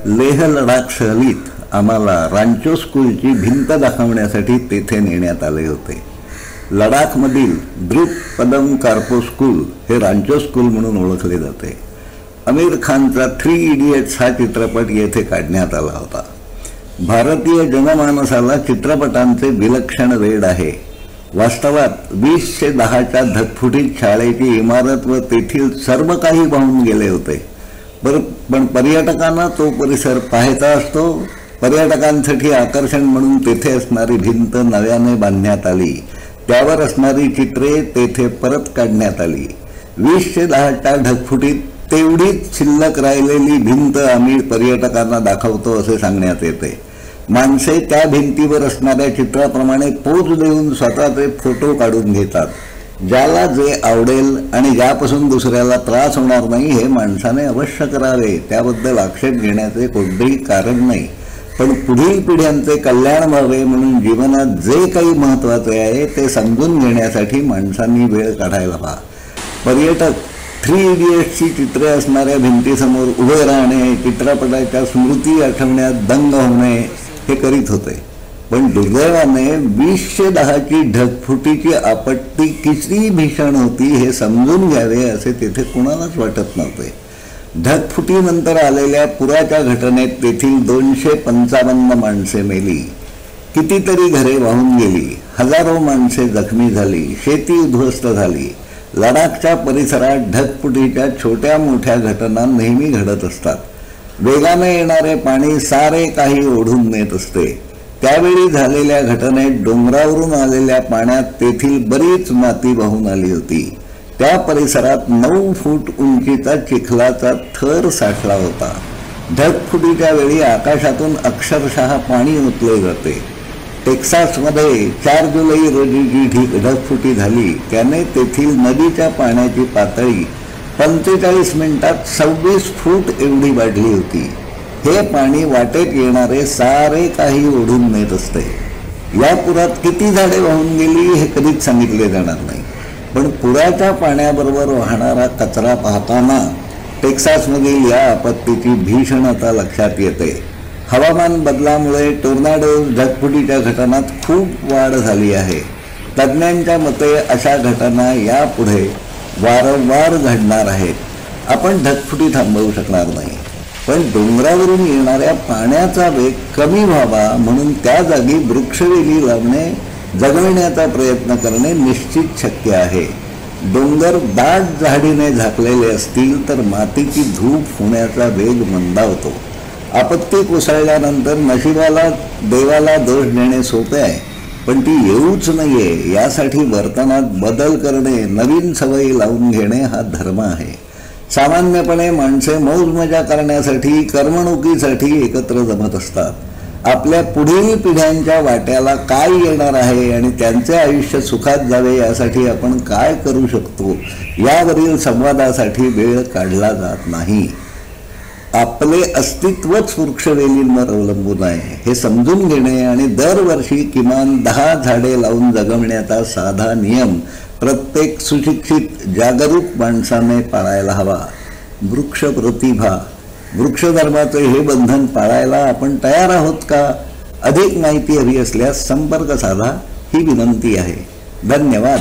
लेह लडाख सहलीत आम्हाला रांचो स्कूलची भिंत दाखवण्यासाठी तेथे नेण्यात आले होते. लडाखमधील द्रुप पदम कार्पो स्कूल हे रांचो स्कूल म्हणून ओळखले जाते. आमिर खानचा 3 इडियट्स हा चित्रपट येथे काढण्यात आला होता. भारतीय जनमानसाला चित्रपटांचे विलक्षण वेड आहे. वास्तवात 2010च्या धगफुटीत शाळेची इमारत व तेथील सर्व काही वाहून गेले होते. पण पर्यटकांना तो परिसर पाहायचा असतो. पर्यटकांसाठी आकर्षण म्हणून तेथे असणारी भिंत नव्याने बांधण्यात आली. त्यावर असणारी चित्रे तेथे परत काढण्यात आली. 2010च्या ढगफुटीत तेवढीच शिल्लक राहिलेली भिंत आम्ही पर्यटकांना दाखवतो असे सांगण्यात येते. माणसे त्या भिंतीवर असणाऱ्या चित्राप्रमाणे पोज देऊन स्वतःचे फोटो काढून घेतात. ज्याला जे आवडेल आणि ज्यापासून दुसऱ्याला त्रास होणार नाही हे माणसाने अवश्य करावे. त्याबद्दल आक्षेप घेण्याचे कोणतेही कारण नाही. पण पुढील पिढ्यांचे कल्याण व्हावे म्हणून जीवनात जे काही महत्त्वाचे आहे ते समजून घेण्यासाठी माणसांनी वेळ काढायला हवा. पर्यटक 3 इडियट्सची चित्रे असणाऱ्या भिंतीसमोर उभे राहणे, चित्रपटाच्या स्मृती आठवण्यात दंग होणे हे करीत होते. पण दुर्दैवाने 2010ची ढगफुटीची आपत्ती किती भीषण होती हे समजून घ्यावे असे तेथे कुणालाच वाटत नव्हते. ढगफुटीनंतर आलेल्या पुराच्या घटनेत तेथील 255 माणसे मेली. कितीतरी घरे वाहून गेली. हजारो माणसे जखमी झाली. शेती उद्ध्वस्त झाली. लडाखच्या परिसरात ढगफुटीच्या छोट्या मोठ्या घटना नेहमी घडत असतात. वेगाने येणारे पाणी सारे काही ओढून नेत असते. त्यावेळी झालेल्या घटनेत डोंगरावरून आलेल्या पाण्यात तेथील बरीच माती वाहून आली होती. त्या परिसरात 9 फूट उंचीचा चिखलाचा थर साठला होता. ढगफुटीच्या वेळी आकाशातून अक्षरशः पाणी ओतले जाते. टेक्सासमध्ये 4 जुलै रोजी जी ढगफुटी झाली त्याने तेथील नदीच्या पाण्याची पातळी 45 मिनिटात 26 फूट एवढी वाढली होती. हे पाणी वाटेत येणारे सारे काही ओढून नेत असते. या पुरात किती झाडे वाहून गेली हे कधीच सांगितले जाणार नाही. पण पुराच्या पाण्याबरोबर वाहणारा कचरा पाहताना टेक्सासमधील या आपत्तीची भीषणता लक्षात येते. हवामान बदलामुळे टोर्नाडोज ढगफुटीच्या घटनात खूप वाढ झाली आहे. तज्ज्ञांच्या मते अशा घटना यापुढे वारंवार घडणार आहेत. आपण ढगफुटी थांबवू शकणार नाही. पण डोंगरावरून येणाऱ्या पाण्याचा वेग कमी व्हावा म्हणून त्या जागी वृक्षवेली लावणे, जगविण्याचा प्रयत्न करणे निश्चित शक्य आहे. डोंगर दाट झाडीने झाकलेले असतील तर मातीची धूप होण्याचा वेग मंदावतो. आपत्ती कोसळल्यानंतर नशिबाला देवाला दोष देणे सोपे आहे. पण ती येऊच नये यासाठी वर्तनात बदल करणे, नवीन सवयी लावून घेणे हा धर्म आहे. सामान्यपणे माणसे मौजमजा करण्यासाठी, करमणुकीसाठी एकत्र जमत असतात. आपल्या पुढील पिढ्यांच्या वाट्याला काय येणार आहे आणि त्यांचे आयुष्य सुखात जावे यासाठी आपण काय करू शकतो यावरील संवादासाठी वेळ काढला जात नाही. आपले अस्तित्वच वृक्षवेलींवर अवलंबून आहे हे समजून घेणे आणि दरवर्षी किमान 10 झाडे लावून जगवण्याचा साधा नियम प्रत्येक सुशिक्षित जागरूक माणसाने पाळायला हवा. वृक्ष प्रतिभा, वृक्षधर्माचे हे बंधन पाळायला आपण तयार आहोत का? अधिक माहिती हवी असल्यास संपर्क साधा ही विनंती आहे. धन्यवाद.